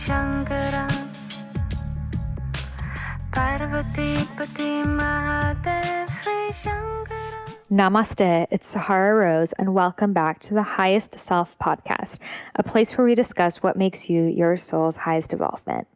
Shankara Parvati Pati Mahadev Sri Shankara. Namaste, it's Sahara Rose, and welcome back to the Highest Self podcast, a place where we discuss what makes you your soul's highest development.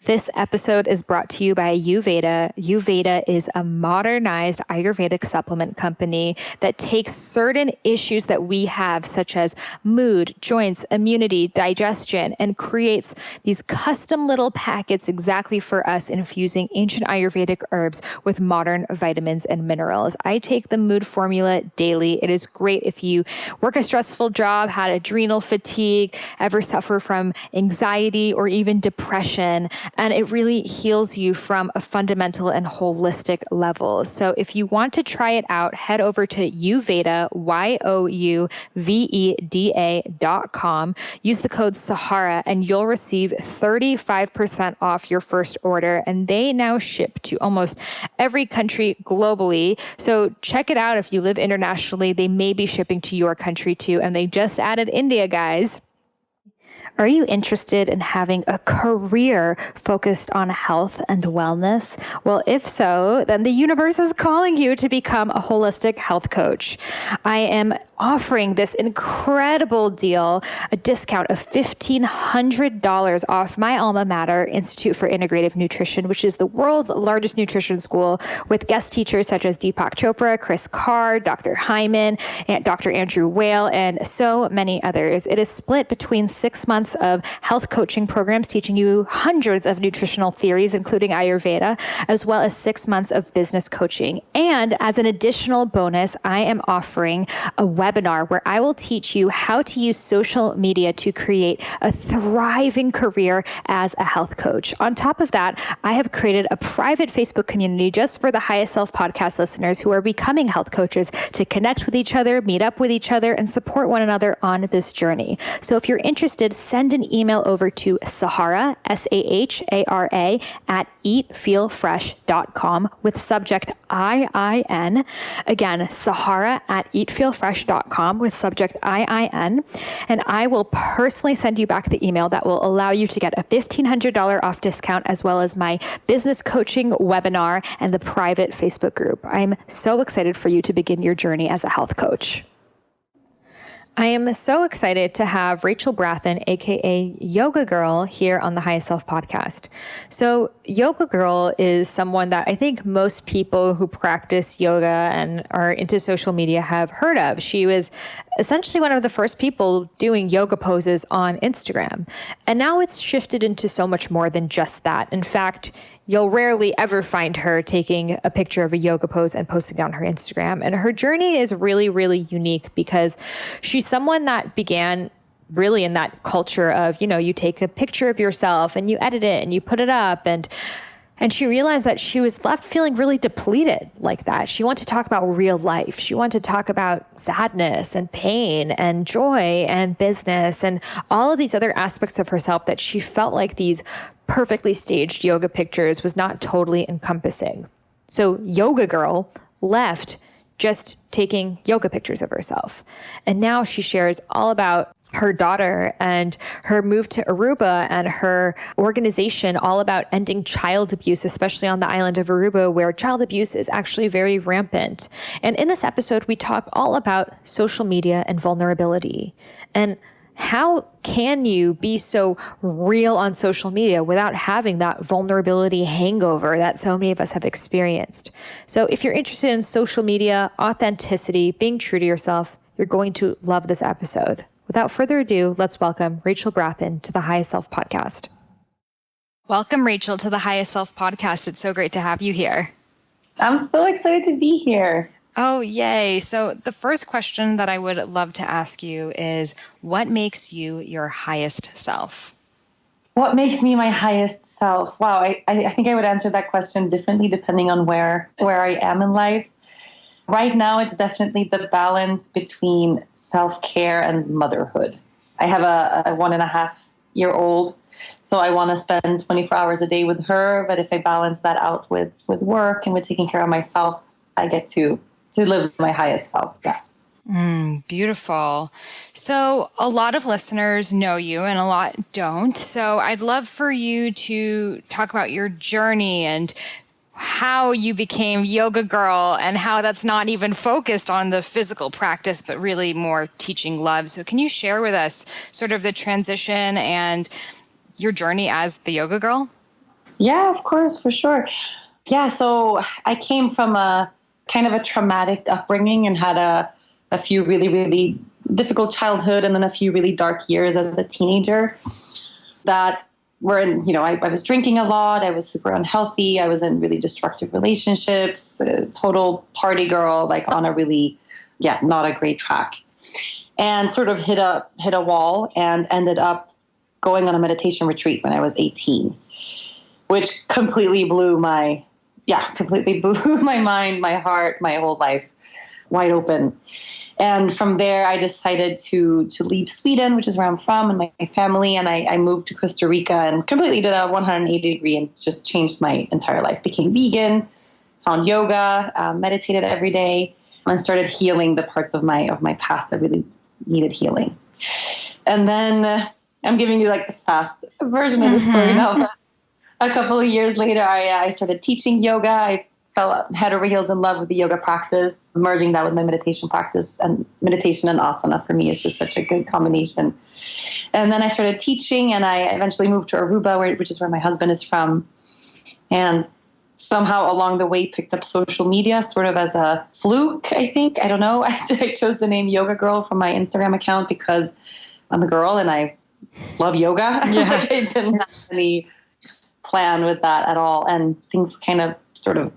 This episode is brought to you by Ayurveda. Ayurveda is a modernized Ayurvedic supplement company that takes certain issues that we have, such as mood, joints, immunity, digestion, and creates these custom little packets exactly for us, infusing ancient Ayurvedic herbs with modern vitamins and minerals. I take the mood formula daily. It is great if you work a stressful job, had adrenal fatigue, ever suffer from anxiety or even depression. And it really heals you from a fundamental and holistic level. So if you want to try it out, head over to Youveda, YOUVEDA.com. Use the code Sahara and you'll receive 35% off your first order. And they now ship to almost every country globally. So check it out if you live internationally. They may be shipping to your country too. And they just added India, guys. Are you interested in having a career focused on health and wellness? Well, if so, then the universe is calling you to become a holistic health coach. I am offering this incredible deal, a discount of $1,500 off my alma mater, Institute for Integrative Nutrition, which is the world's largest nutrition school with guest teachers such as Deepak Chopra, Chris Carr, Dr. Hyman, and Dr. Andrew Whale, and so many others. It is split between 6 months of health coaching programs teaching you hundreds of nutritional theories, including Ayurveda, as well as 6 months of business coaching. And as an additional bonus, I am offering a webinar where I will teach you how to use social media to create a thriving career as a health coach. On top of that, I have created a private Facebook community just for the Highest Self podcast listeners who are becoming health coaches to connect with each other, meet up with each other, and support one another on this journey. So if you're interested, send an email over to Sahara, Sahara, at eatfeelfresh.com with subject IIN. Again, Sahara at eatfeelfresh.com with subject IIN. And I will personally send you back the email that will allow you to get a $1,500 off discount, as well as my business coaching webinar and the private Facebook group. I'm so excited for you to begin your journey as a health coach. I am so excited to have Rachel Brathen, aka Yoga Girl, here on the Highest Self podcast. So Yoga Girl is someone that I think most people who practice yoga and are into social media have heard of. She was essentially one of the first people doing yoga poses on Instagram. And now it's shifted into so much more than just that. In fact, you'll rarely ever find her taking a picture of a yoga pose and posting it on her Instagram. And her journey is really, really unique because she's someone that began really in that culture of, you take a picture of yourself and you edit it and you put it up. And she realized that she was left feeling really depleted like that. She wanted to talk about real life. She wanted to talk about sadness and pain and joy and business and all of these other aspects of herself that she felt like these perfectly staged yoga pictures was not totally encompassing. So Yoga Girl left just taking yoga pictures of herself. And now she shares all about her daughter and her move to Aruba and her organization all about ending child abuse, especially on the island of Aruba, where child abuse is actually very rampant. And in this episode, we talk all about social media and vulnerability. And how can you be so real on social media without having that vulnerability hangover that so many of us have experienced? So if you're interested in social media, authenticity, being true to yourself, you're going to love this episode. Without further ado, let's welcome Rachel Brathen to the Highest Self podcast. Welcome, Rachel, to the Highest Self podcast. It's so great to have you here. I'm so excited to be here. Oh, yay. So the first question that I would love to ask you is, what makes you your highest self? What makes me my highest self? Wow, I think I would answer that question differently depending on where I am in life. Right now, it's definitely the balance between self-care and motherhood. I have a 1.5-year-old, so I want to spend 24 hours a day with her. But if I balance that out with work and with taking care of myself, I get to live my highest self. Yeah. Beautiful. So a lot of listeners know you and a lot don't. So I'd love for you to talk about your journey and how you became yoga girl and how that's not even focused on the physical practice, but really more teaching love. So can you share with us sort of the transition and your journey as the yoga girl? Yeah, of course, for sure. Yeah, so I came from a kind of a traumatic upbringing and had a few really, really difficult childhood and then a few really dark years as a teenager that were in, I was drinking a lot. I was super unhealthy. I was in really destructive relationships, a total party girl, like on a really, not a great track. And sort of hit a wall and ended up going on a meditation retreat when I was 18, which completely blew my mind, my heart, my whole life wide open. And from there, I decided to leave Sweden, which is where I'm from, and my family, and I moved to Costa Rica and completely did a 180 degree and just changed my entire life. Became vegan, found yoga, meditated every day, and started healing the parts of my past that really needed healing. And then I'm giving you like the fast version of the story now. But a couple of years later, I started teaching yoga. I fell head over heels in love with the yoga practice, merging that with my meditation practice. And meditation and asana for me is just such a good combination. And then I started teaching, and I eventually moved to Aruba, which is where my husband is from. And somehow along the way picked up social media sort of as a fluke, I think. I don't know. I chose the name Yoga Girl from my Instagram account because I'm a girl and I love yoga. Yeah. I didn't have any plan with that at all. And things kind of sort of,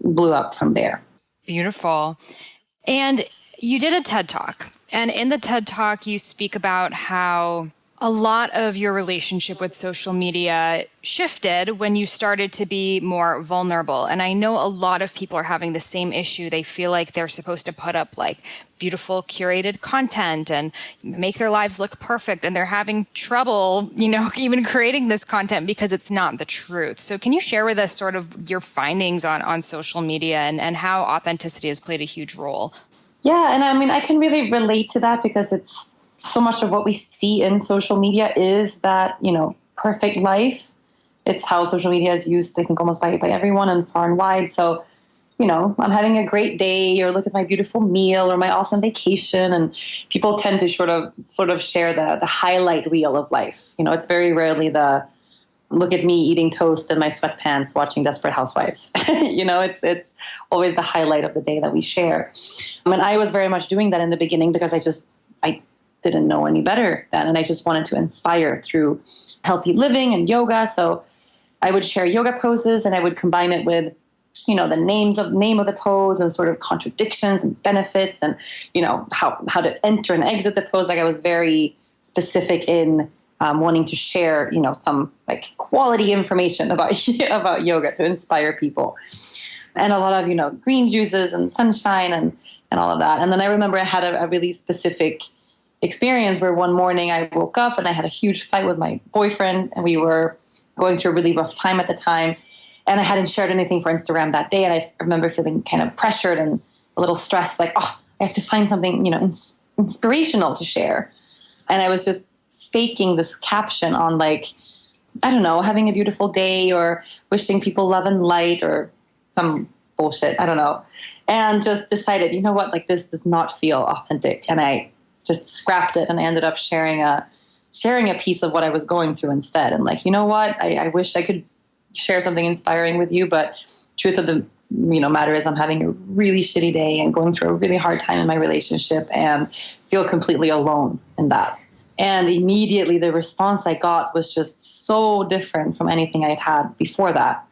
blew up from there. Beautiful. And you did a TED Talk. And in the TED Talk, you speak about how a lot of your relationship with social media shifted when you started to be more vulnerable. And I know a lot of people are having the same issue. They feel like they're supposed to put up like beautiful curated content and make their lives look perfect. And they're having trouble, even creating this content because it's not the truth. So can you share with us sort of your findings on social media and how authenticity has played a huge role? Yeah. And I mean, I can really relate to that because it's so much of what we see in social media is that, perfect life. It's how social media is used, I think, almost by everyone and far and wide. So, I'm having a great day or look at my beautiful meal or my awesome vacation. And people tend to sort of share the highlight reel of life. It's very rarely the look at me eating toast in my sweatpants watching Desperate Housewives. It's always the highlight of the day that we share. And I was very much doing that in the beginning because I didn't know any better then. And I just wanted to inspire through healthy living and yoga. So I would share yoga poses and I would combine it with, the name of the pose and sort of contradictions and benefits and, how to enter and exit the pose. Like I was very specific in wanting to share, some like quality information about yoga to inspire people. And a lot of, green juices and sunshine and all of that. And then I remember I had a really specific experience where one morning I woke up and I had a huge fight with my boyfriend and we were going through a really rough time at the time. And I hadn't shared anything for Instagram that day. And I remember feeling kind of pressured and a little stressed, like, I have to find something, inspirational to share. And I was just faking this caption on like, I don't know, having a beautiful day or wishing people love and light or some bullshit. I don't know. And just decided, what, like this does not feel authentic. And I just scrapped it and I ended up sharing a piece of what I was going through instead. And like, what, I wish I could share something inspiring with you, but truth of the matter is I'm having a really shitty day and going through a really hard time in my relationship and feel completely alone in that. And immediately the response I got was just so different from anything I had had before that.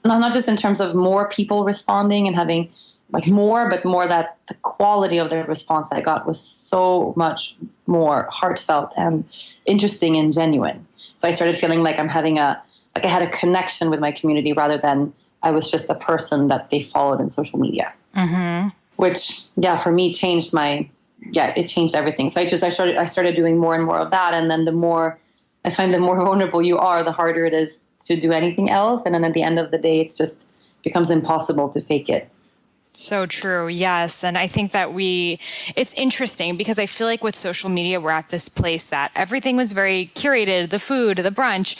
Not just in terms of more people responding and having like more, but more that the quality of the response I got was so much more heartfelt and interesting and genuine. So I started feeling like I had a connection with my community rather than I was just a person that they followed in social media, which, for me changed it changed everything. So I started doing more and more of that. And then the more vulnerable you are, the harder it is to do anything else. And then at the end of the day, it's just becomes impossible to fake it. So true. Yes. And I think that it's interesting because I feel like with social media, we're at this place that everything was very curated, the food, the brunch.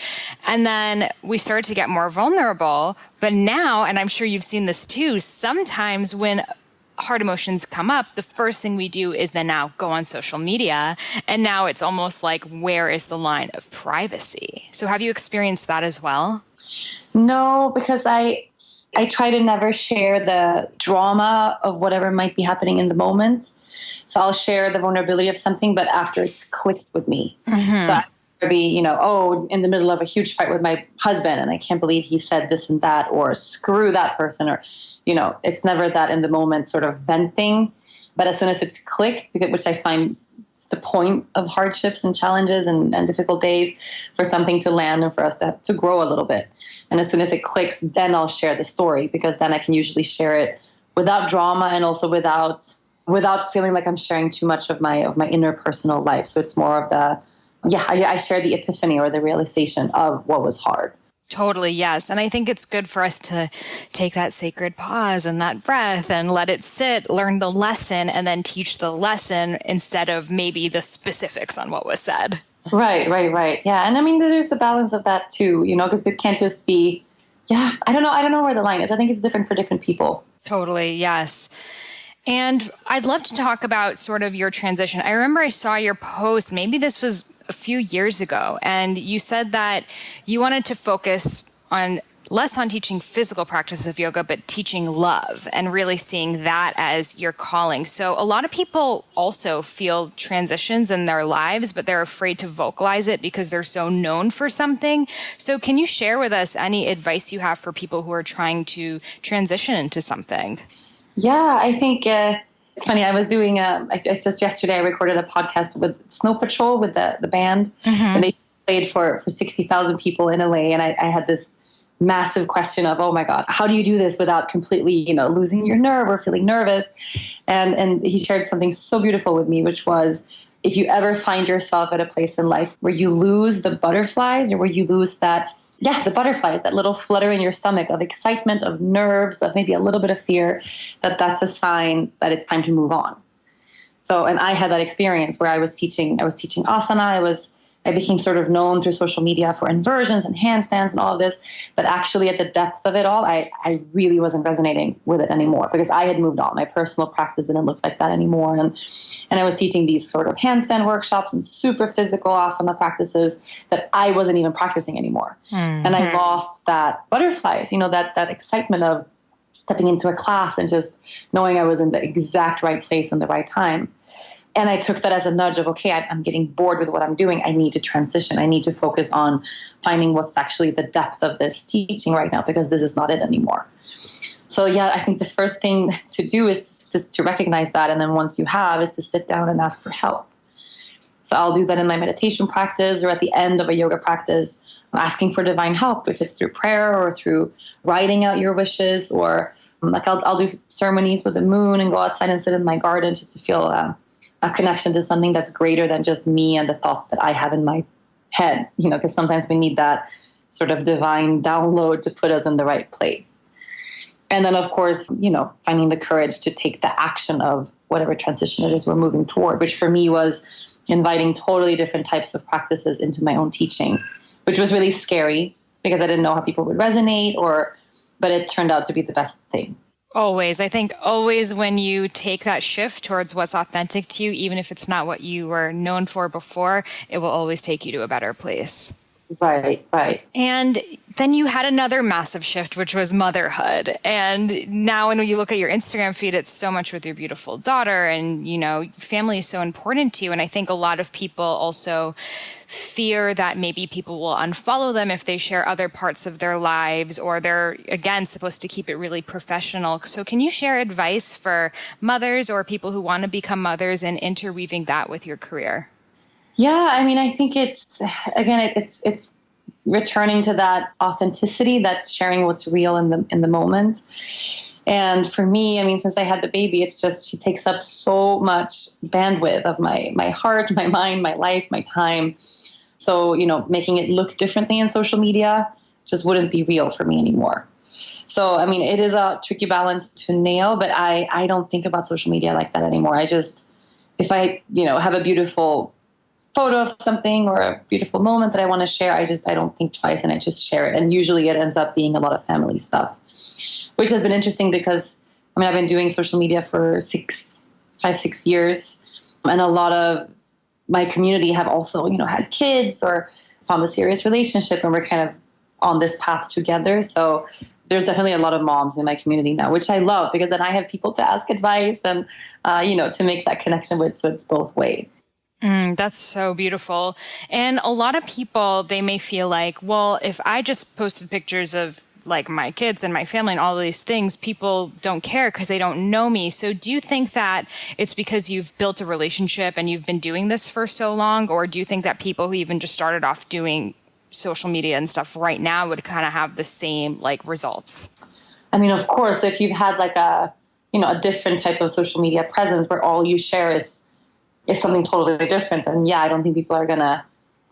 And then we started to get more vulnerable. But now, and I'm sure you've seen this too, sometimes when hard emotions come up, the first thing we do is then now go on social media. And now it's almost like, where is the line of privacy? So have you experienced that as well? No, because I try to never share the drama of whatever might be happening in the moment. So I'll share the vulnerability of something, but after it's clicked with me. So I could be, in the middle of a huge fight with my husband and I can't believe he said this and that, or screw that person, or, it's never that in the moment sort of venting. But as soon as it's clicked, which I find it's the point of hardships and challenges and difficult days, for something to land and for us to grow a little bit. And as soon as it clicks, then I'll share the story, because then I can usually share it without drama and also without feeling like I'm sharing too much of my inner personal life. So it's more of I share the epiphany or the realization of what was hard. Totally, yes. And I think it's good for us to take that sacred pause and that breath and let it sit, learn the lesson, and then teach the lesson instead of maybe the specifics on what was said. Right. Yeah. And I mean, there's a balance of that too, because it can't just be, I don't know where the line is. I think it's different for different people. Totally, yes. And I'd love to talk about sort of your transition. I remember I saw your post, maybe this was a few years ago, and you said that you wanted to focus less on teaching physical practices of yoga, but teaching love and really seeing that as your calling. So a lot of people also feel transitions in their lives, but they're afraid to vocalize it because they're so known for something. So can you share with us any advice you have for people who are trying to transition into something? Yeah, I think it's funny. I was doing just yesterday, I recorded a podcast with Snow Patrol with the band, and they played for 60,000 people in LA. And I had this massive question of, oh my God, how do you do this without completely, losing your nerve or feeling nervous? And he shared something so beautiful with me, which was, if you ever find yourself at a place in life where you lose the butterflies, or where you lose the butterflies, that little flutter in your stomach of excitement, of nerves, of maybe a little bit of fear, that's a sign that it's time to move on. So, and I had that experience where I was teaching asana. I became sort of known through social media for inversions and handstands and all of this. But actually at the depth of it all, I really wasn't resonating with it anymore, because I had moved on. My personal practice didn't look like that anymore. And I was teaching these sort of handstand workshops and super physical asana practices that I wasn't even practicing anymore. Mm-hmm. And I lost that butterflies, that excitement of stepping into a class and just knowing I was in the exact right place and the right time. And I took that as a nudge of, okay, I'm getting bored with what I'm doing. I need to transition. I need to focus on finding what's actually the depth of this teaching right now, because this is not it anymore. So I think the first thing to do is just to recognize that. And then once you have, is to sit down and ask for help. So I'll do that in my meditation practice, or at the end of a yoga practice, asking for divine help, if it's through prayer or through writing out your wishes, or I'll do ceremonies with the moon and go outside and sit in my garden just to feel a connection to something that's greater than just me and the thoughts that I have in my head, because sometimes we need that sort of divine download to put us in the right place. And then, of course, finding the courage to take the action of whatever transition it is we're moving toward, which for me was inviting totally different types of practices into my own teaching, which was really scary because I didn't know how people would resonate, but it turned out to be the best thing. Always. I think always when you take that shift towards what's authentic to you, even if it's not what you were known for before, it will always take you to a better place. Right. And then you had another massive shift, which was motherhood. And now when you look at your Instagram feed, it's so much with your beautiful daughter, and, family is so important to you. And I think a lot of people also fear that maybe people will unfollow them if they share other parts of their lives, or they're, again, supposed to keep it really professional. So can you share advice for mothers or people who want to become mothers and interweaving that with your career? Yeah, I mean, I think it's returning to that authenticity, that's sharing what's real in the moment. And for me, I mean, since I had the baby, it's just, she takes up so much bandwidth of my heart, my mind, my life, my time. So, making it look differently in social media just wouldn't be real for me anymore. So, I mean, it is a tricky balance to nail, but I don't think about social media like that anymore. I just, if I, have a beautiful photo of something or a beautiful moment that I want to share, I don't think twice and I just share it. And usually it ends up being a lot of family stuff, which has been interesting because, I've been doing social media for 5-6 years. And a lot of my community have also, had kids or found a serious relationship, and we're kind of on this path together. So there's definitely a lot of moms in my community now, which I love because then I have people to ask advice and, to make that connection with. So it's both ways. That's so beautiful. And a lot of people, they may feel like, well, if I just posted pictures of like my kids and my family and all of these things, people don't care because they don't know me. So do you think that it's because you've built a relationship and you've been doing this for so long? Or do you think that people who even just started off doing social media and stuff right now would kind of have the same like results? I mean, of course, if you've had like a different type of social media presence where all you share is something totally different, and I don't think people are going to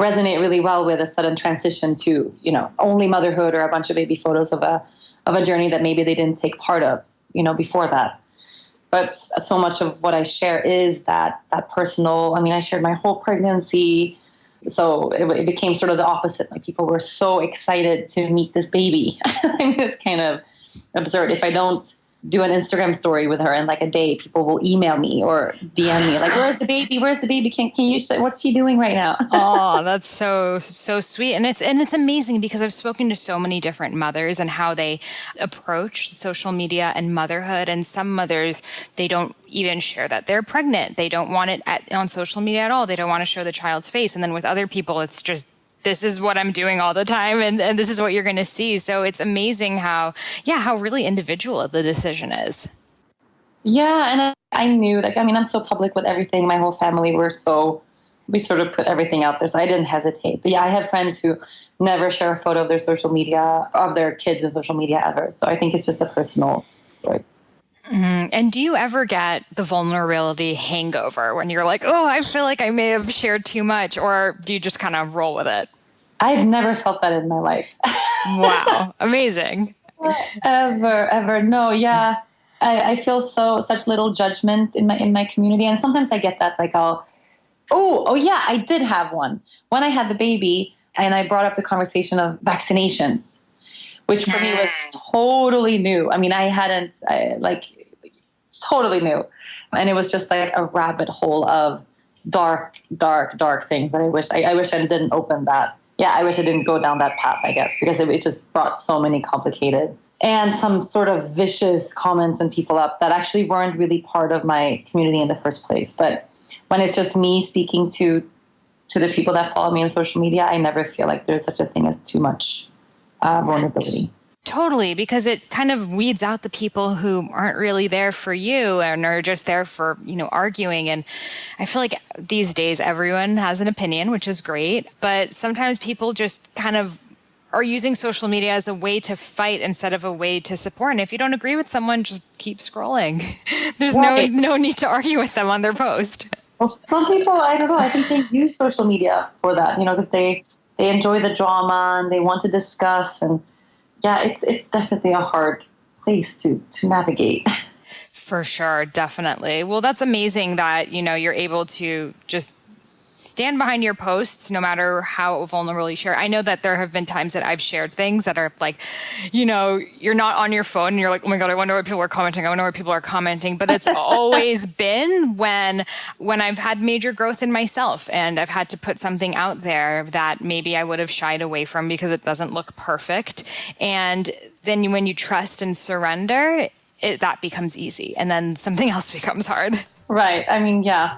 resonate really well with a sudden transition to, only motherhood or a bunch of baby photos of a journey that maybe they didn't take part of, before that. But so much of what I share is that personal. I mean, I shared my whole pregnancy. So it became sort of the opposite. Like people were so excited to meet this baby. I mean, it's kind of absurd. If I don't do an Instagram story with her in like a day, people will email me or DM me like, where's the baby? Where's the baby? Can you say, what's she doing right now? Oh, that's so sweet. And it's amazing because I've spoken to so many different mothers and how they approach social media and motherhood. And some mothers, they don't even share that they're pregnant. They don't want it on social media at all. They don't want to show the child's face. And then with other people, it's just, this is what I'm doing all the time. And this is what you're going to see. So it's amazing how really individual the decision is. Yeah. And I knew I'm so public with everything. My whole family, we sort of put everything out there. So I didn't hesitate. But I have friends who never share a photo of their social media, of their kids in social media ever. So I think it's just a personal story. Mm-hmm. And do you ever get the vulnerability hangover when you're like, oh, I feel like I may have shared too much, or do you just kind of roll with it? I've never felt that in my life. Wow. Amazing. Ever. No. Yeah. I feel such little judgment in my community. And sometimes I get that, like I did have one when I had the baby and I brought up the conversation of vaccinations, which for me was totally new. I mean, totally new. And it was just like a rabbit hole of dark things that I wish I didn't open that. Yeah, I wish I didn't go down that path, I guess, because it just brought so many complicated and some sort of vicious comments and people up that actually weren't really part of my community in the first place. But when it's just me speaking to the people that follow me on social media, I never feel like there's such a thing as too much vulnerability. Totally, because it kind of weeds out the people who aren't really there for you and are just there for, arguing. And I feel like these days everyone has an opinion, which is great. But sometimes people just kind of are using social media as a way to fight instead of a way to support. And if you don't agree with someone, just keep scrolling. There's no need to argue with them on their post. Well, some people, I don't know, I think they use social media for that, because they enjoy the drama and they want to discuss. And yeah, it's definitely a hard place to navigate. For sure, definitely. Well, that's amazing that, you're able to just stand behind your posts no matter how vulnerable you share. I know that there have been times that I've shared things that are like, you're not on your phone and you're like, oh my God, I wonder what people are commenting. I wonder what people are commenting. But it's always been when I've had major growth in myself and I've had to put something out there that maybe I would have shied away from because it doesn't look perfect. And then when you trust and surrender, that becomes easy. And then something else becomes hard. Right. I mean, yeah.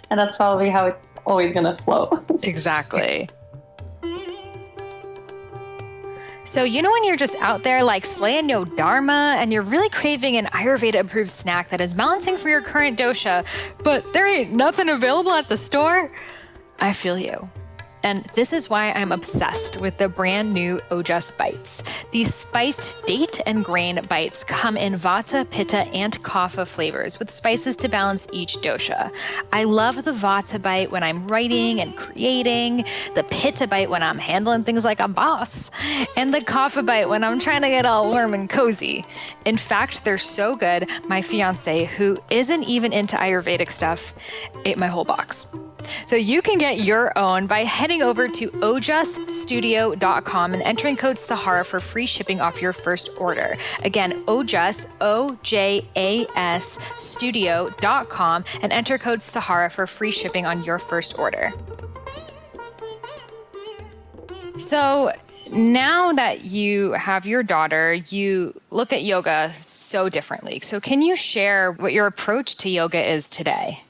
And that's probably how it's always going to flow. Exactly. So, when you're just out there like slaying your dharma and you're really craving an Ayurveda approved snack that is balancing for your current dosha, but there ain't nothing available at the store? I feel you. And this is why I'm obsessed with the brand new Ojas Bites. These spiced date and grain bites come in Vata, Pitta, and Kapha flavors with spices to balance each dosha. I love the Vata bite when I'm writing and creating, the Pitta bite when I'm handling things like a boss, and the Kapha bite when I'm trying to get all warm and cozy. In fact, they're so good, my fiance, who isn't even into Ayurvedic stuff, ate my whole box. So you can get your own by heading over to ojasstudio.com and entering code Sahara for free shipping off your first order. Again, Ojas, O-J-A-S, studio.com and enter code Sahara for free shipping on your first order. So now that you have your daughter, you look at yoga so differently. So can you share what your approach to yoga is today?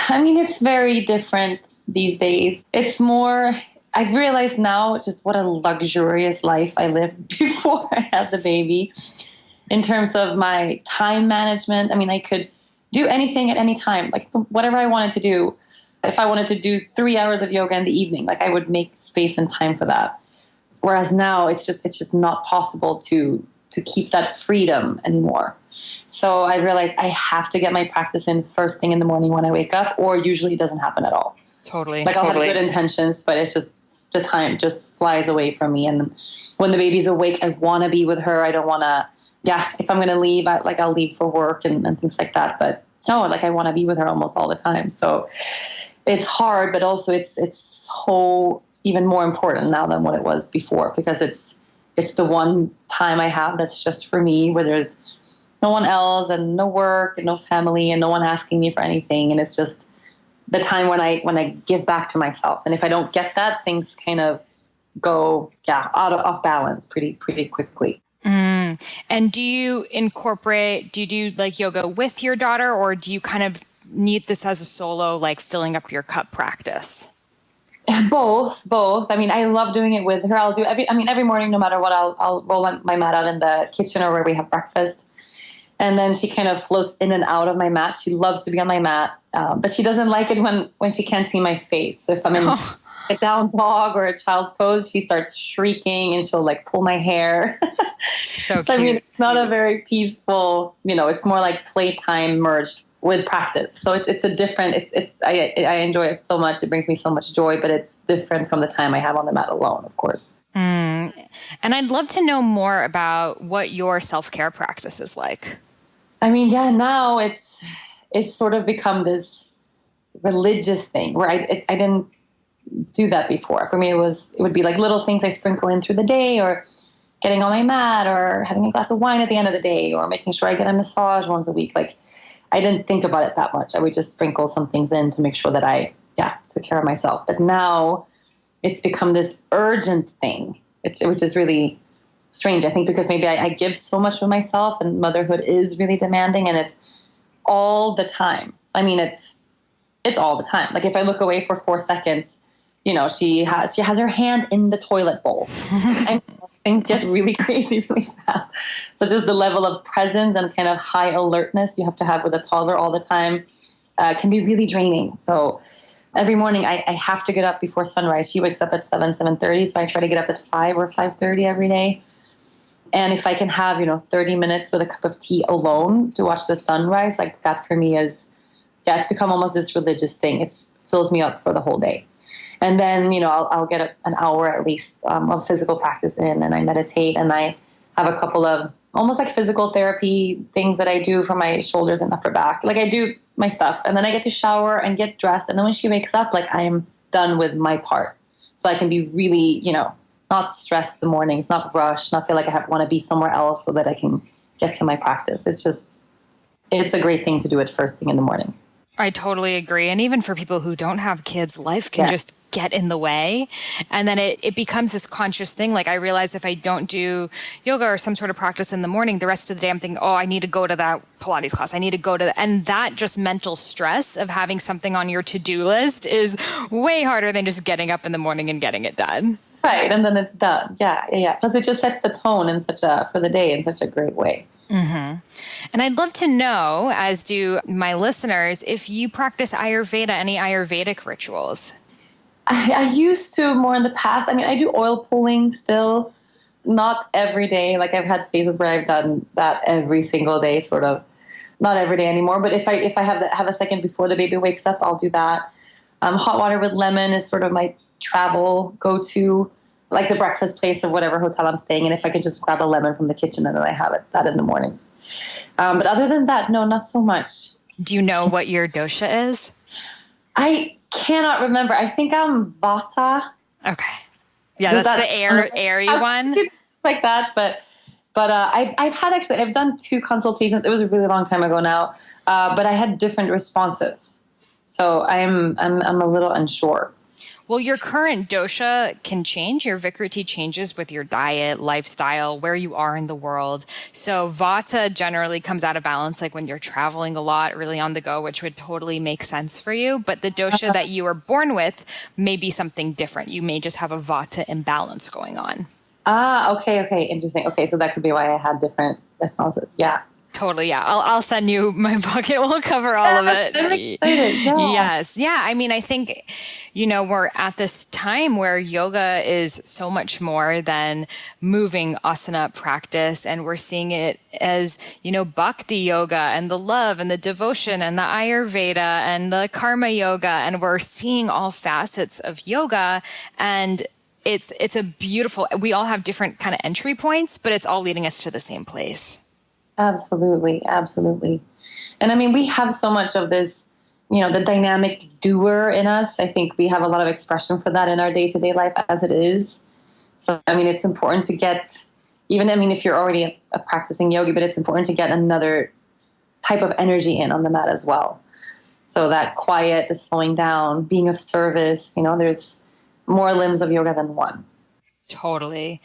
I mean, it's very different these days. It's more, I realize now just what a luxurious life I lived before I had the baby in terms of my time management. I mean, I could do anything at any time, like whatever I wanted to do. If I wanted to do 3 hours of yoga in the evening, like I would make space and time for that. Whereas now it's just not possible to keep that freedom anymore. So I realized I have to get my practice in first thing in the morning when I wake up, or usually it doesn't happen at all. Totally. Like I'll have good intentions, but it's just the time just flies away from me. And when the baby's awake, I want to be with her. I don't want to, if I'm going to leave, I'll leave for work and things like that. But no, like I want to be with her almost all the time. So it's hard, but also it's so even more important now than what it was before, because it's the one time I have that's just for me, where there's no one else and no work and no family and no one asking me for anything. And it's just the time when I give back to myself. And if I don't get that, things kind of go, off balance pretty quickly. And do you do like yoga with your daughter, or do you kind of need this as a solo, like filling up your cup practice? Both. I mean, I love doing it with her. I'll do every morning, no matter what, I'll roll my mat out in the kitchen or where we have breakfast. And then she kind of floats in and out of my mat. She loves to be on my mat, but she doesn't like it when she can't see my face. So if I'm in a down dog or a child's pose, she starts shrieking and she'll like pull my hair. So cute. I mean, it's not a very peaceful, it's more like playtime merged with practice. So it's a different, I enjoy it so much. It brings me so much joy, but it's different from the time I have on the mat alone, of course. And I'd love to know more about what your self-care practice is like. I mean, now it's sort of become this religious thing where I didn't do that before. For me, it would be like little things I sprinkle in through the day, or getting on my mat, or having a glass of wine at the end of the day, or making sure I get a massage once a week. Like I didn't think about it that much. I would just sprinkle some things in to make sure that I took care of myself. But now it's become this urgent thing, which is really strange, I think, because maybe I give so much of myself, and motherhood is really demanding, and it's all the time. I mean, it's all the time. Like if I look away for 4 seconds, she has her hand in the toilet bowl. And things get really crazy really fast. So just the level of presence and kind of high alertness you have to have with a toddler all the time can be really draining. So every morning I have to get up before sunrise. She wakes up at 7:30, so I try to get up at 5 or 5:30 every day. And if I can have, 30 minutes with a cup of tea alone to watch the sunrise, like that for me is, it's become almost this religious thing. It fills me up for the whole day. And then, I'll get an hour at least of physical practice in, and I meditate, and I have a couple of almost like physical therapy things that I do for my shoulders and upper back. Like I do my stuff, and then I get to shower and get dressed. And then when she wakes up, like I am done with my part. So I can be really, not stressed the mornings, not rushed, not feel like I want to be somewhere else so that I can get to my practice. It's a great thing to do it first thing in the morning. I totally agree. And even for people who don't have kids, life can just get in the way. And then it becomes this conscious thing. Like I realize if I don't do yoga or some sort of practice in the morning, the rest of the day I'm thinking, I need to go to that Pilates class. I need to go to that. And that just mental stress of having something on your to-do list is way harder than just getting up in the morning and getting it done. Right. And then it's done. Yeah. Plus it just sets the tone for the day in such a great way. Mm-hmm. And I'd love to know, as do my listeners, if you practice Ayurveda, any Ayurvedic rituals. I used to more in the past. I mean, I do oil pulling still, not every day. Like I've had phases where I've done that every single day, sort of. Not every day anymore. But if I have a second before the baby wakes up, I'll do that. Hot water with lemon is sort of my travel go-to, like the breakfast place of whatever hotel I'm staying in. If I could just grab a lemon from the kitchen and then I have it that in the mornings. But other than that, no, not so much. Do you know what your dosha is? I cannot remember. I think I'm Vata. Okay. Yeah, that's the airy one. Like that, but I've done 2 consultations. It was a really long time ago now, but I had different responses. So I'm a little unsure. Well, your current dosha can change. Your Vikriti changes with your diet, lifestyle, where you are in the world. So Vata generally comes out of balance, like when you're traveling a lot, really on the go, which would totally make sense for you. But the dosha that you were born with may be something different. You may just have a Vata imbalance going on. Okay. Interesting. Okay. So that could be why I had different responses. Yeah. Totally. Yeah. I'll send you my book. It will cover all of it. I'm excited. Yeah. Yes. Yeah. I mean, I think, we're at this time where yoga is so much more than moving asana practice. And we're seeing it as, bhakti yoga and the love and the devotion and the Ayurveda and the karma yoga. And we're seeing all facets of yoga, and it's a beautiful, we all have different kind of entry points, but it's all leading us to the same place. Absolutely. And I mean, we have so much of this, the dynamic doer in us. I think we have a lot of expression for that in our day-to-day life as it is. So, I mean, it's important to get, if you're already a practicing yogi, but it's important to get another type of energy in on the mat as well. So that quiet, the slowing down, being of service, there's more limbs of yoga than one. Totally.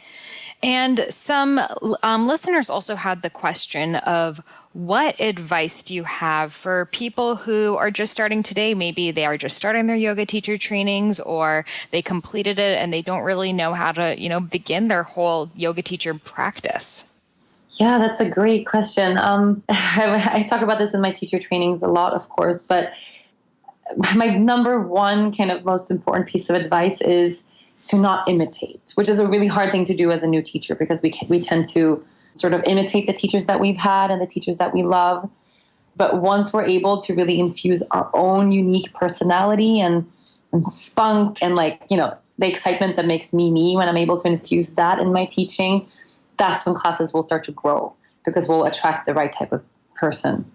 And some listeners also had the question of, what advice do you have for people who are just starting today? Maybe they are just starting their yoga teacher trainings, or they completed it and they don't really know how to, begin their whole yoga teacher practice. Yeah, that's a great question. I talk about this in my teacher trainings a lot, of course, but my number one kind of most important piece of advice is to not imitate, which is a really hard thing to do as a new teacher, because we tend to sort of imitate the teachers that we've had and the teachers that we love. But once we're able to really infuse our own unique personality and spunk and the excitement that makes me, when I'm able to infuse that in my teaching, that's when classes will start to grow, because we'll attract the right type of person.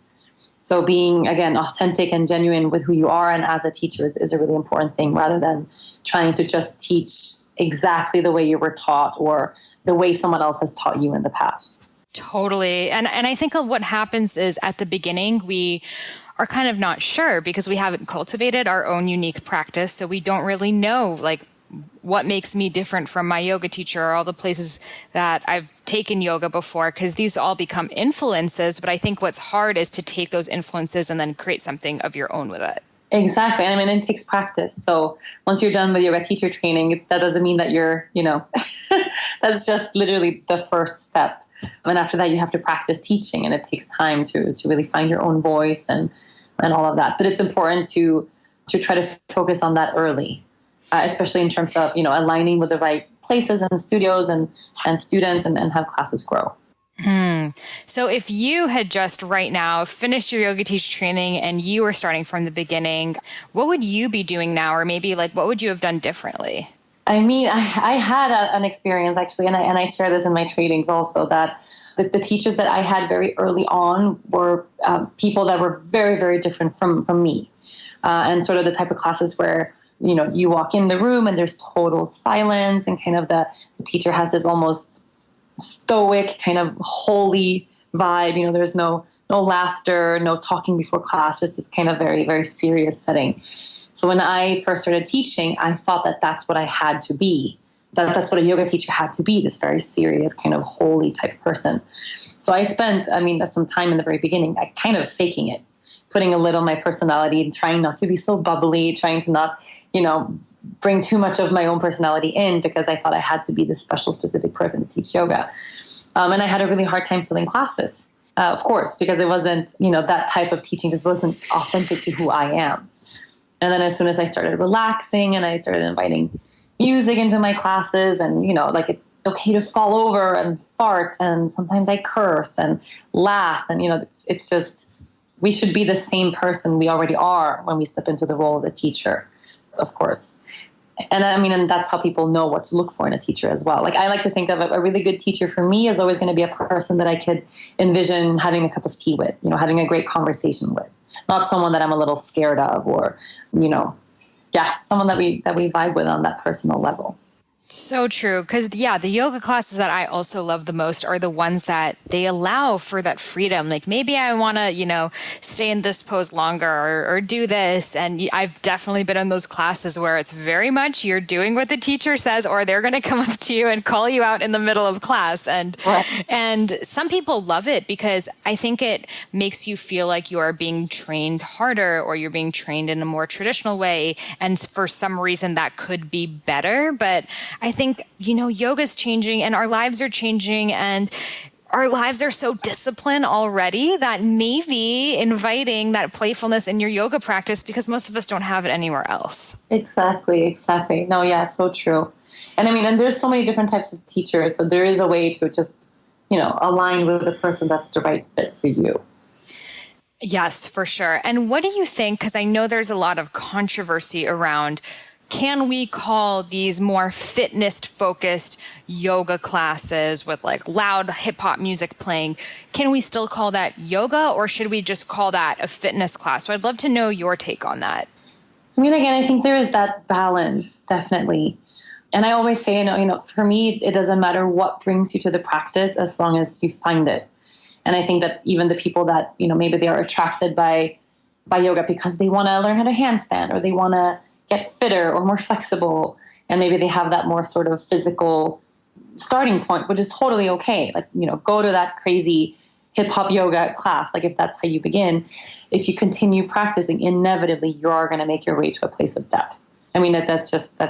So being, again, authentic and genuine with who you are and as a teacher is a really important thing, rather than trying to just teach exactly the way you were taught or the way someone else has taught you in the past. Totally. And I think what happens is, at the beginning, we are kind of not sure because we haven't cultivated our own unique practice. So we don't really know, what makes me different from my yoga teacher, or all the places that I've taken yoga before, because these all become influences. But I think what's hard is to take those influences and then create something of your own with it. Exactly. I mean, it takes practice. So once you're done with yoga teacher training, that doesn't mean that you're, that's just literally the first step. And after that, you have to practice teaching, and it takes time to really find your own voice and all of that. But it's important to try to focus on that early. Especially in terms of, aligning with the right places and studios and students and have classes grow. So if you had just right now finished your yoga teacher training and you were starting from the beginning, what would you be doing now? Or maybe what would you have done differently? I mean, I had an experience actually, and I share this in my trainings also, that the teachers that I had very early on were people that were very, very different from me. And sort of the type of classes where you walk in the room and there's total silence, and kind of the teacher has this almost stoic kind of holy vibe. There's no laughter, no talking before class, just this kind of very, very serious setting. So when I first started teaching, I thought that that's what I had to be. That's what a yoga teacher had to be, this very serious kind of holy type person. So I spent, some time in the very beginning, kind of faking it, putting a little of my personality and trying not to be so bubbly, trying to not, bring too much of my own personality in, because I thought I had to be this special, specific person to teach yoga. And I had a really hard time filling classes, of course, because it wasn't, that type of teaching just wasn't authentic to who I am. And then as soon as I started relaxing and I started inviting music into my classes, and, like it's okay to fall over and fart, and sometimes I curse and laugh. And, it's just, we should be the same person we already are when we step into the role of a teacher, of course. And and that's how people know what to look for in a teacher as well. Like, I like to think of a really good teacher for me is always going to be a person that I could envision having a cup of tea with, having a great conversation with, not someone that I'm a little scared of, or, someone that we vibe with on that personal level. So true. Because, the yoga classes that I also love the most are the ones that they allow for that freedom. Like, maybe I want to, stay in this pose longer, or do this. And I've definitely been in those classes where it's very much you're doing what the teacher says, or they're going to come up to you and call you out in the middle of class. And some people love it because I think it makes you feel like you are being trained harder, or you're being trained in a more traditional way. And for some reason that could be better. But I think, yoga's changing and our lives are changing, and our lives are so disciplined already that maybe inviting that playfulness in your yoga practice, because most of us don't have it anywhere else. Exactly. No, yeah, so true. And and there's so many different types of teachers. So there is a way to just, align with the person that's the right fit for you. Yes, for sure. And what do you think? Because I know there's a lot of controversy around, can we call these more fitness-focused yoga classes with like loud hip-hop music playing, can we still call that yoga, or should we just call that a fitness class? So I'd love to know your take on that. Again, I think there is that balance, definitely. And I always say, for me, it doesn't matter what brings you to the practice as long as you find it. And I think that even the people that, maybe they are attracted by yoga because they want to learn how to handstand, or they want to get fitter or more flexible, and maybe they have that more sort of physical starting point, which is totally okay. Like, go to that crazy hip hop yoga class. Like, if that's how you begin, if you continue practicing, inevitably you are going to make your way to a place of depth. That's just,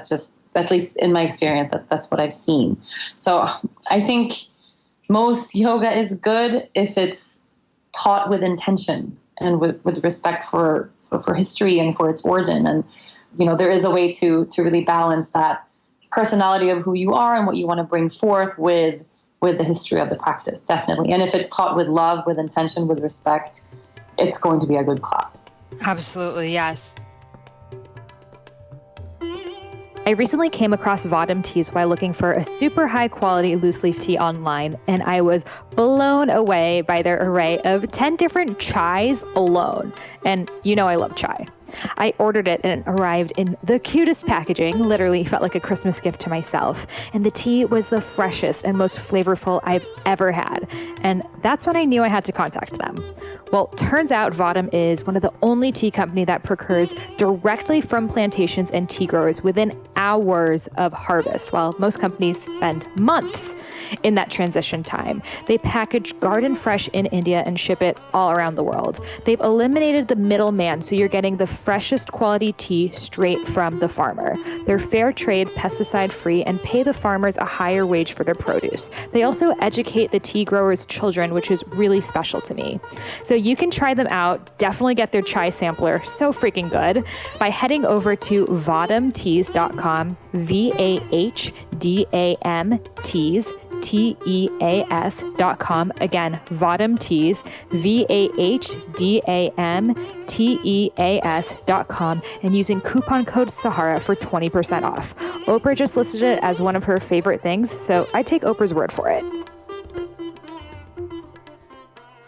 at least in my experience, that's what I've seen. So I think most yoga is good if it's taught with intention and with respect for history and for its origin. And there is a way to really balance that personality of who you are and what you want to bring forth with the history of the practice, definitely. And if it's taught with love, with intention, with respect, it's going to be a good class. Absolutely, yes. I recently came across Vadam teas while looking for a super high quality loose leaf tea online, and I was blown away by their array of 10 different chais alone. And I love chai. I ordered it and it arrived in the cutest packaging, literally felt like a Christmas gift to myself. And the tea was the freshest and most flavorful I've ever had. And that's when I knew I had to contact them. Well, turns out Vadam is one of the only tea company that procures directly from plantations and tea growers within hours of harvest, while most companies spend months in that transition time. They package garden fresh in India and ship it all around the world. They've eliminated the middleman, so you're getting the freshest quality tea straight from the farmer. They're fair trade, pesticide free, and pay the farmers a higher wage for their produce. They also educate the tea growers' children, which is really special to me. So you can try them out. Definitely get their chai sampler. So freaking good. By heading over to vadamteas.com, VAHDAM teas, TEAS.com. Again, Vadam Teas, VAHDAMTEAS.com, and using coupon code Sahara for 20% off. Oprah just listed it as one of her favorite things, so I take Oprah's word for it.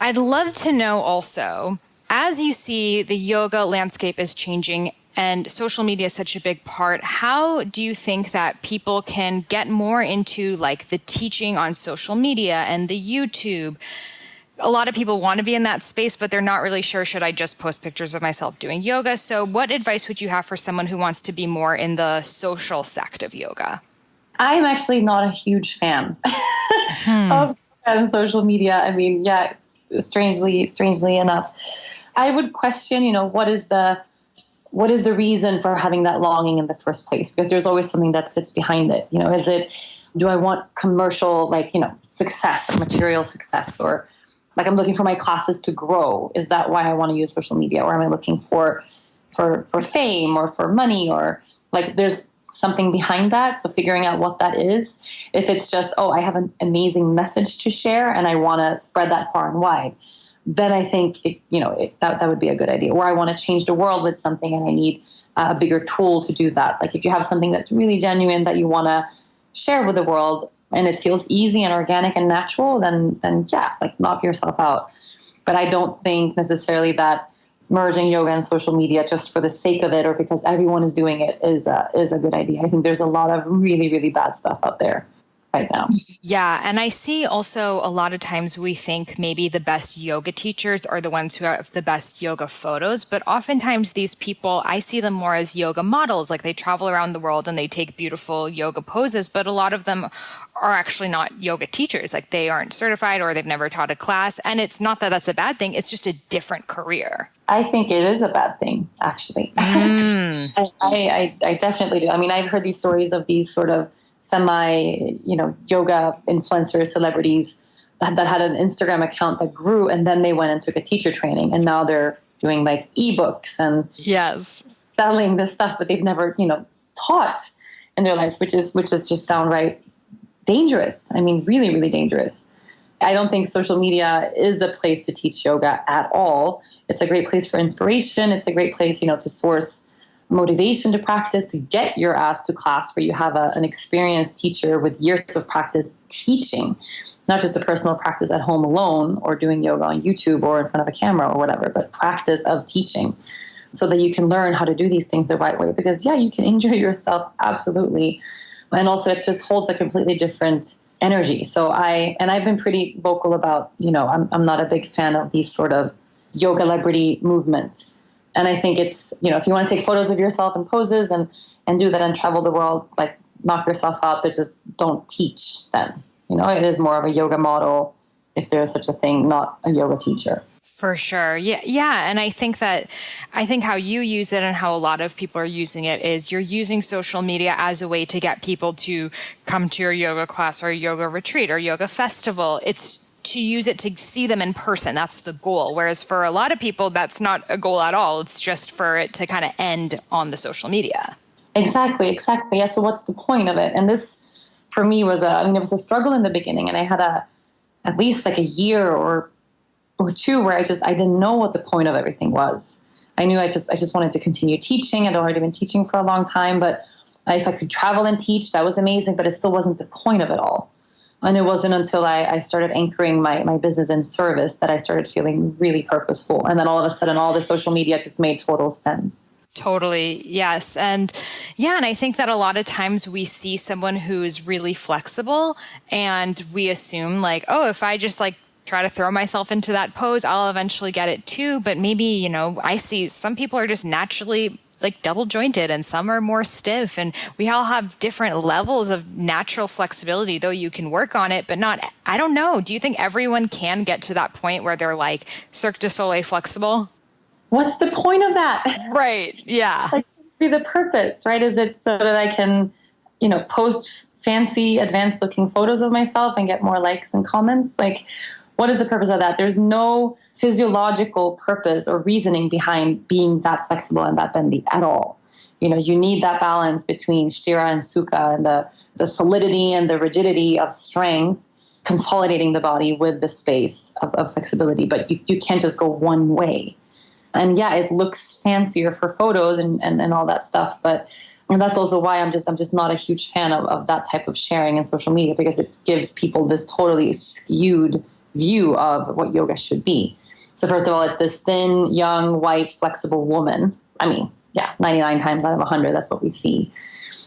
I'd love to know also, as you see the yoga landscape is changing and social media is such a big part, how do you think that people can get more into like the teaching on social media and the YouTube? A lot of people want to be in that space, but they're not really sure, should I just post pictures of myself doing yoga? So what advice would you have for someone who wants to be more in the social sect of yoga? I'm actually not a huge fan of social media. I mean, yeah, strangely enough, I would question, what is the reason for having that longing in the first place? Because there's always something that sits behind it. Do I want commercial, success, material success, or I'm looking for my classes to grow? Is that why I want to use social media? Or am I looking for for fame or for money, or like there's something behind that. So figuring out what that is. If it's just, oh, I have an amazing message to share and I want to spread that far and wide, then I think that would be a good idea. Or I want to change the world with something and I need a bigger tool to do that. Like if you have something that's really genuine that you want to share with the world and it feels easy and organic and natural, then yeah, like knock yourself out. But I don't think necessarily that merging yoga and social media just for the sake of it or because everyone is doing it is a good idea. I think there's a lot of really, really bad stuff out there right now. Yeah. And I see also a lot of times we think maybe the best yoga teachers are the ones who have the best yoga photos, but oftentimes these people, I see them more as yoga models, like they travel around the world and they take beautiful yoga poses, but a lot of them are actually not yoga teachers. Like they aren't certified or they've never taught a class. And it's not that that's a bad thing. It's just a different career. I think it is a bad thing, actually. I definitely do. I mean, I've heard these stories of these sort of yoga influencers, celebrities that had an Instagram account that grew and then they went and took a teacher training and now they're doing like ebooks and selling this stuff, but they've never, taught in their lives, which is just downright dangerous. I mean, really, really dangerous. I don't think social media is a place to teach yoga at all. It's a great place for inspiration. It's a great place, to source motivation to practice, to get your ass to class where you have an experienced teacher with years of practice teaching, not just a personal practice at home alone or doing yoga on YouTube or in front of a camera or whatever, but practice of teaching so that you can learn how to do these things the right way. Because yeah, you can injure yourself, absolutely. And also it just holds a completely different energy. So I've been pretty vocal about, I'm not a big fan of these sort of yoga celebrity movements. And I think it's, if you want to take photos of yourself and poses and do that and travel the world, like knock yourself out, but just don't teach then. It is more of a yoga model, if there is such a thing, not a yoga teacher. For sure. Yeah. Yeah. And I think how you use it and how a lot of people are using it is you're using social media as a way to get people to come to your yoga class or yoga retreat or yoga festival. It's to use it to see them in person. That's the goal. Whereas for a lot of people, that's not a goal at all. It's just for it to kind of end on the social media. Exactly. Yeah. So what's the point of it? And this, for me, it was a struggle in the beginning. And I had at least like a year or two where I didn't know what the point of everything was. I knew I just wanted to continue teaching. I'd already been teaching for a long time, but if I could travel and teach, that was amazing, but it still wasn't the point of it all. And it wasn't until I started anchoring my business in service that I started feeling really purposeful. And then all of a sudden, all the social media just made total sense. Totally. Yes. And I think that a lot of times we see someone who's really flexible and we assume like, oh, if I just like try to throw myself into that pose, I'll eventually get it too. But maybe, I see some people are just naturally like double jointed and some are more stiff, and we all have different levels of natural flexibility, though you can work on it, but I don't know. Do you think everyone can get to that point where they're like Cirque du Soleil flexible? What's the point of that? Right. Yeah. Like, be the purpose, right? Is it so that I can, post fancy advanced looking photos of myself and get more likes and comments? Like, what is the purpose of that? There's no physiological purpose or reasoning behind being that flexible and that bendy at all. You need that balance between Shira and Sukha and the solidity and the rigidity of strength, consolidating the body with the space of flexibility. But you can't just go one way. And yeah, it looks fancier for photos and all that stuff. But that's also why I'm just not a huge fan of that type of sharing in social media, because it gives people this totally skewed view of what yoga should be. So first of all, it's this thin, young, white, flexible woman. I mean, yeah, 99 times out of 100, that's what we see.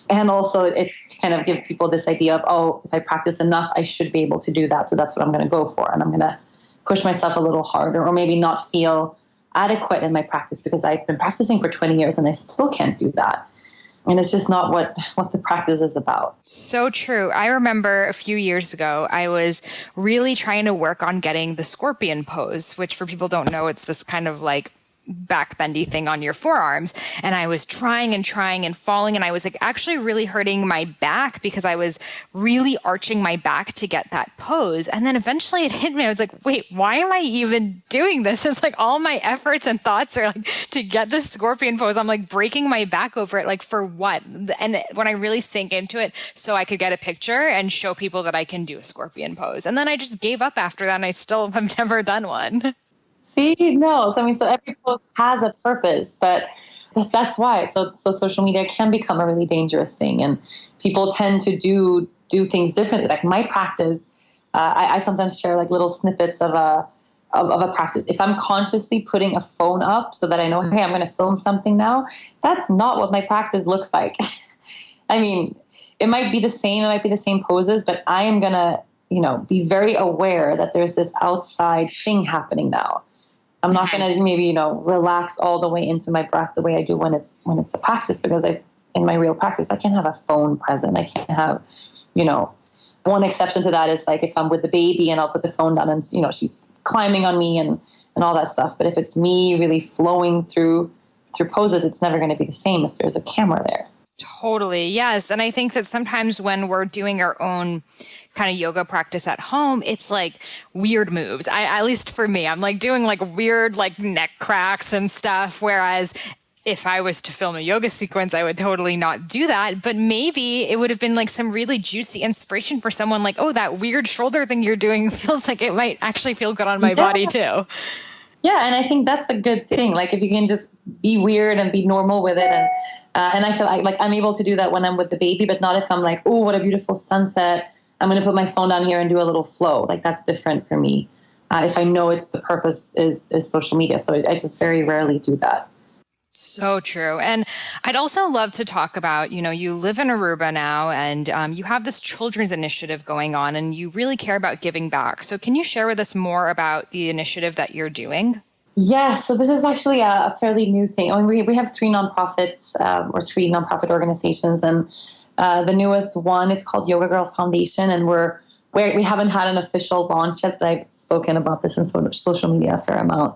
And also it kind of gives people this idea of, oh, if I practice enough, I should be able to do that. So that's what I'm going to go for. And I'm going to push myself a little harder, or maybe not feel adequate in my practice because I've been practicing for 20 years and I still can't do that. And it's just not what the practice is about. So true. I remember a few years ago, I was really trying to work on getting the scorpion pose, which for people who don't know, it's this kind of like back bendy thing on your forearms. And I was trying and falling. And I was like actually really hurting my back because I was really arching my back to get that pose. And then eventually it hit me. I was like, wait, why am I even doing this? It's like all my efforts and thoughts are like to get this scorpion pose. I'm like breaking my back over it. Like for what? And when I really sink into it, so I could get a picture and show people that I can do a scorpion pose. And then I just gave up after that and I still have never done one. See, no. So, I mean, so every post has a purpose, but that's why. So social media can become a really dangerous thing, and people tend to do things differently. Like my practice, I sometimes share like little snippets of a practice. If I'm consciously putting a phone up so that I know, hey, I'm going to film something now, that's not what my practice looks like. I mean, it might be the same poses, but I am going to, be very aware that there's this outside thing happening now. I'm not going to maybe, relax all the way into my breath the way I do when it's a practice, because in my real practice, I can't have a phone present. I can't have, one exception to that is like if I'm with the baby and I'll put the phone down and, she's climbing on me and all that stuff. But if it's me really flowing through poses, it's never going to be the same if there's a camera there. Totally. Yes. And I think that sometimes when we're doing our own kind of yoga practice at home, it's like weird moves. At least for me, I'm like doing like weird like neck cracks and stuff. Whereas if I was to film a yoga sequence, I would totally not do that. But maybe it would have been like some really juicy inspiration for someone like, oh, that weird shoulder thing you're doing feels like it might actually feel good on my body too. Yeah. And I think that's a good thing. Like if you can just be weird and be normal with it. And I feel like I'm able to do that when I'm with the baby, but not if I'm like, oh, what a beautiful sunset. I'm going to put my phone down here and do a little flow. Like that's different for me. If I know it's the purpose is social media. So I just very rarely do that. So true. And I'd also love to talk about, you live in Aruba now and you have this children's initiative going on and you really care about giving back. So can you share with us more about the initiative that you're doing? Yeah, so this is actually a fairly new thing. I mean, we have three nonprofits or three nonprofit organizations, and the newest one, it's called Yoga Girl Foundation, and we haven't had an official launch yet, but I've spoken about this in social media a fair amount.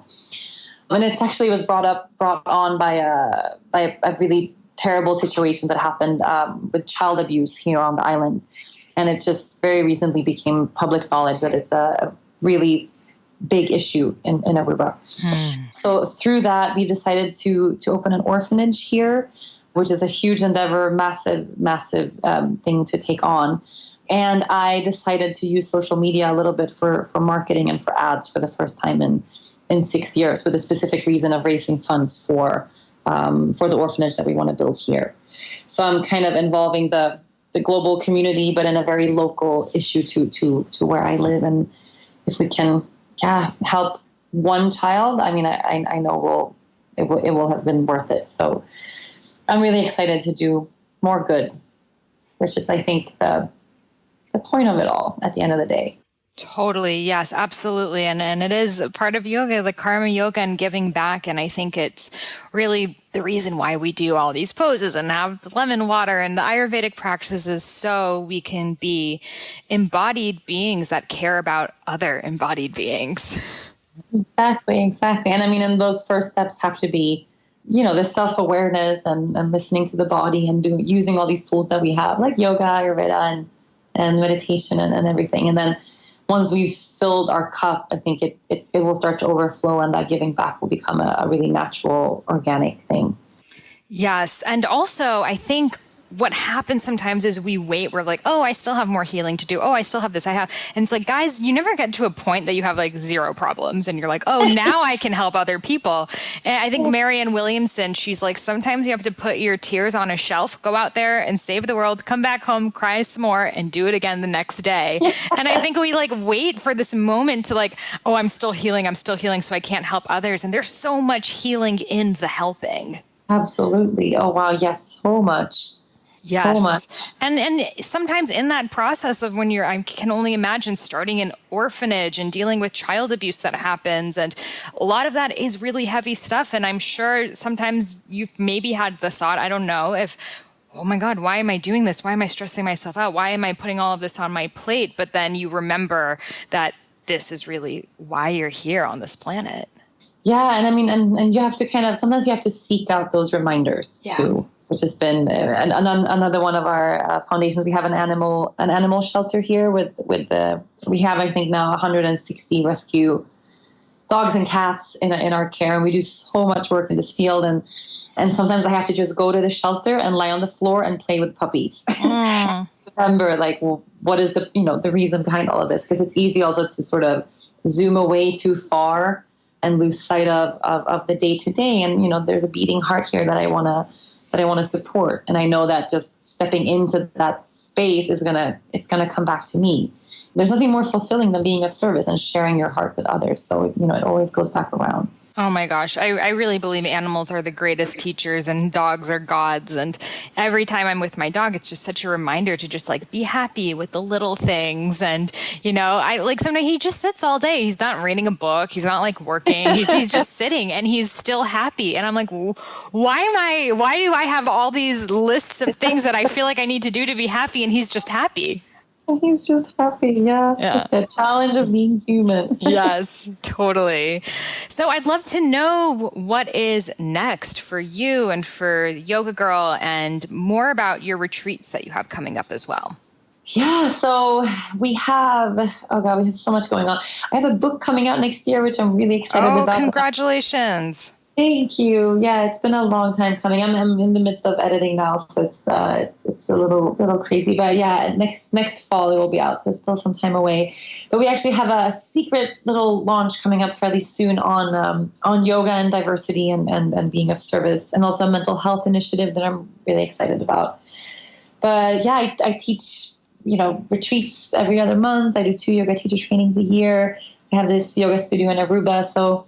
And it's actually was brought on by a really terrible situation that happened with child abuse here on the island, and it's just very recently became public knowledge that it's a really big issue in Aruba. So through that, we decided to open an orphanage here, which is a huge endeavor, massive thing to take on. And I decided to use social media a little bit for marketing and for ads for the first time in 6 years, with the specific reason of raising funds for the orphanage that we want to build here. So I'm kind of involving the global community, but in a very local issue to where I live. And if we can help one child, I mean, I know it will have been worth it. So I'm really excited to do more good, which is, I think, the point of it all at the end of the day. Totally. Yes, absolutely. And it is a part of yoga, the karma yoga and giving back. And I think it's really the reason why we do all these poses and have the lemon water and the Ayurvedic practices, so we can be embodied beings that care about other embodied beings. Exactly. And I mean, and those first steps have to be, the self-awareness and listening to the body and using all these tools that we have, like yoga, Ayurveda, and meditation and everything. And then once we've filled our cup, I think it will start to overflow, and that giving back will become a really natural, organic thing. Yes. And also, I think what happens sometimes is we wait. We're like, oh, I still have more healing to do. Oh, I still have this. And it's like, guys, you never get to a point that you have like zero problems. And you're like, oh, now I can help other people. And I think Marianne Williamson, she's like, sometimes you have to put your tears on a shelf, go out there and save the world, come back home, cry some more, and do it again the next day. And I think we like wait for this moment to like, oh, I'm still healing, so I can't help others. And there's so much healing in the helping. Absolutely. Oh, wow. Yes. So much. Yes. So much. And sometimes in that process of when I can only imagine starting an orphanage and dealing with child abuse that happens. And a lot of that is really heavy stuff. And I'm sure sometimes you've maybe had the thought, I don't know, if, oh my God, why am I doing this? Why am I stressing myself out? Why am I putting all of this on my plate? But then you remember that this is really why you're here on this planet. Yeah. And I mean, and you have to kind of, sometimes you have to seek out those reminders too, which has been another one of our foundations. We have an animal shelter here we have, I think now 160 rescue dogs and cats in our care. And we do so much work in this field. And sometimes I have to just go to the shelter and lie on the floor and play with puppies. Remember, like, well, what is the reason behind all of this? Because it's easy also to sort of zoom away too far and lose sight of the day to day. And, there's a beating heart here that I want to support. And I know that just stepping into that space it's going to come back to me. There's nothing more fulfilling than being of service and sharing your heart with others. So, it always goes back around. Oh my gosh. I really believe animals are the greatest teachers and dogs are gods. And every time I'm with my dog, it's just such a reminder to just like be happy with the little things. And, I like sometimes he just sits all day. He's not reading a book. He's not like working. He's just sitting and he's still happy. And I'm like, why do I have all these lists of things that I feel like I need to do to be happy? And he's just happy. He's just happy. Yeah. It's the challenge of being human. Yes, totally. So I'd love to know what is next for you and for Yoga Girl and more about your retreats that you have coming up as well. Yeah. So we have so much going on. I have a book coming out next year, which I'm really excited about. Congratulations. Thank you. Yeah, it's been a long time coming. I'm in the midst of editing now, so it's a little crazy. But yeah, next fall it will be out, so it's still some time away. But we actually have a secret little launch coming up fairly soon on yoga and diversity and being of service, and also a mental health initiative that I'm really excited about. But yeah, I teach retreats every other month. I do 2 yoga teacher trainings a year. I have this yoga studio in Aruba, so.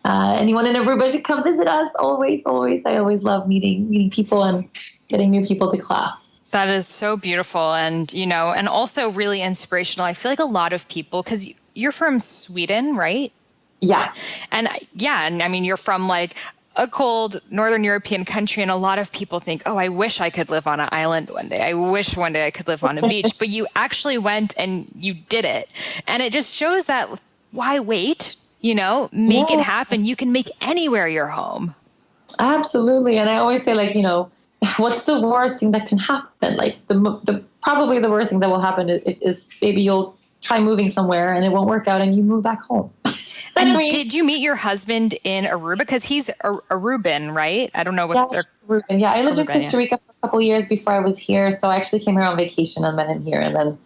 Anyone in Aruba should come visit us. Always. I always love meeting people and getting new people to class. That is so beautiful and, and also really inspirational. I feel like a lot of people, because you're from Sweden, right? Yeah. And I mean, you're from like a cold Northern European country. And a lot of people think, oh, I wish I could live on an island one day. I wish one day I could live on a beach. But you actually went and you did it. And it just shows that why wait? Make it happen. You can make anywhere your home. Absolutely. And I always say, what's the worst thing that can happen? Like probably the worst thing that will happen is maybe you'll try moving somewhere and it won't work out and you move back home. And did you meet your husband in Aruba? Because he's Aruban, right? I don't know what they're... Aruban. Yeah, I lived in Costa Rica for a couple of years before I was here. So I actually came here on vacation and met him here. And then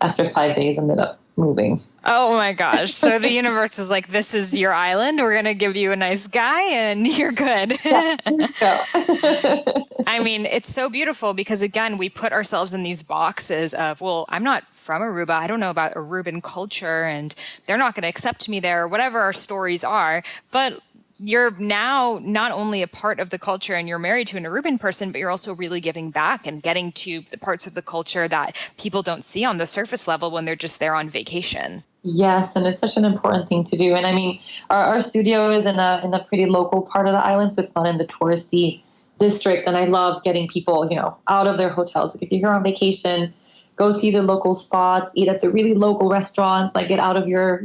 after 5 days, ended up moving. Oh my gosh. So the universe was like, this is your island. We're going to give you a nice guy and you're good. Yeah. I mean, it's so beautiful because again, we put ourselves in these boxes of, well, I'm not from Aruba. I don't know about Aruban culture and they're not going to accept me there or whatever our stories are. But you're now not only a part of the culture and you're married to an Aruban person, but you're also really giving back and getting to the parts of the culture that people don't see on the surface level when they're just there on vacation. Yes, and it's such an important thing to do. And I mean, our studio is in a pretty local part of the island, so it's not in the touristy district. And I love getting people, out of their hotels. Like if you're here on vacation, go see the local spots, eat at the really local restaurants, like get out of your,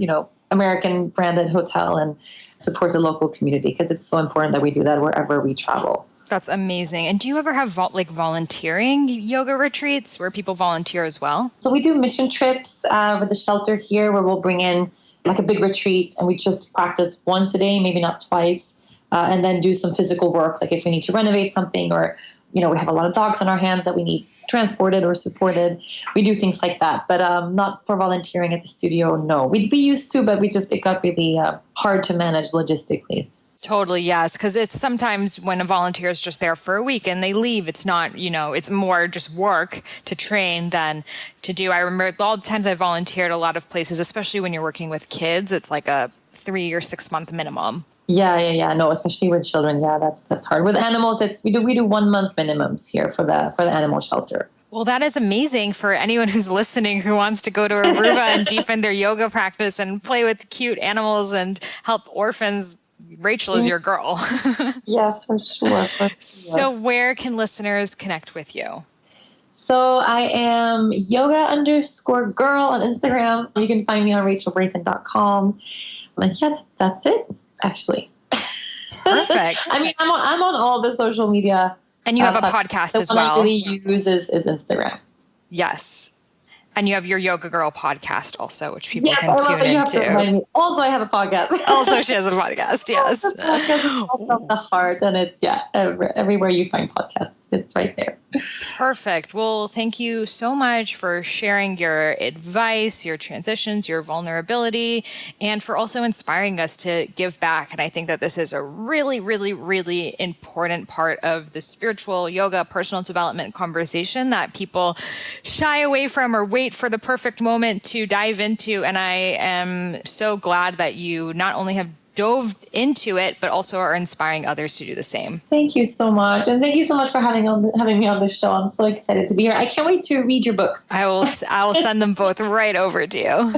American branded hotel and support the local community because it's so important that we do that wherever we travel. That's amazing. And do you ever have volunteering yoga retreats where people volunteer as well? So we do mission trips with the shelter here where we'll bring in like a big retreat and we just practice once a day, maybe not twice, and then do some physical work. Like if we need to renovate something or, we have a lot of dogs on our hands that we need transported or supported. We do things like that, but not for volunteering at the studio. No, we used to, but it got really hard to manage logistically. Totally, yes. Because it's sometimes when a volunteer is just there for a week and they leave, it's not, it's more just work to train than to do. I remember all the times I volunteered a lot of places, especially when you're working with kids, it's like a 3 or 6 month minimum. Yeah. No, especially with children. Yeah, that's hard. With animals, we do 1 month minimums here for the animal shelter. Well, that is amazing for anyone who's listening who wants to go to Aruba and deepen their yoga practice and play with cute animals and help orphans. Rachel is your girl. Yeah, for sure. So where can listeners connect with you? So I am yoga_girl on Instagram. You can find me on rachelbrathen.com. And yeah, that's it, actually. Perfect. I mean, I'm on all the social media. And you have a podcast as well. The one I well. really use is Instagram. Yes. And you have your Yoga Girl podcast also, which people Yes, can tune into. Also, I have a podcast. Also, she has a podcast. Yes. The podcast is from the heart, and it's everywhere you find podcasts, it's right there. Perfect. Well, thank you so much for sharing your advice, your transitions, your vulnerability, and for also inspiring us to give back. And I think that this is a really, really, really important part of the spiritual yoga, personal development conversation that people shy away from or wait for the perfect moment to dive into. And I am so glad that you not only have dove into it, but also are inspiring others to do the same. Thank you so much. And thank you so much for having me on this show. I'm so excited to be here. I can't wait to read your book. I will send them both right over to you.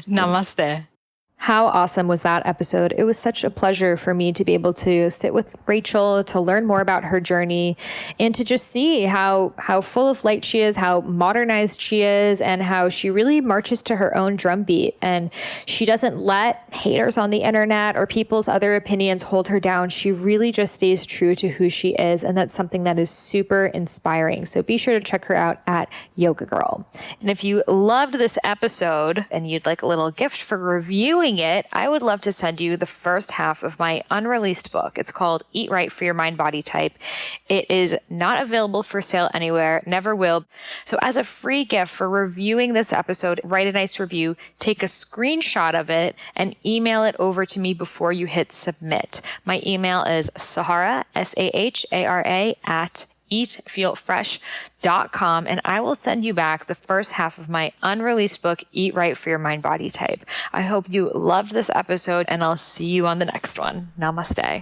Namaste. How awesome was that episode? It was such a pleasure for me to be able to sit with Rachel, to learn more about her journey, and to just see how full of light she is, how modernized she is, and how she really marches to her own drumbeat. And she doesn't let haters on the internet or people's other opinions hold her down. She really just stays true to who she is. And that's something that is super inspiring. So be sure to check her out at Yoga Girl. And if you loved this episode and you'd like a little gift for reviewing it, I would love to send you the first half of my unreleased book. It's called Eat Right for Your Mind Body Type. It is not available for sale anywhere, never will. So as a free gift for reviewing this episode, write a nice review, take a screenshot of it, and email it over to me before you hit submit. My email is Sahara, Sahara, at eatfeelfresh.com, and I will send you back the first half of my unreleased book, Eat Right for Your Mind Body Type. I hope you loved this episode, and I'll see you on the next one. Namaste.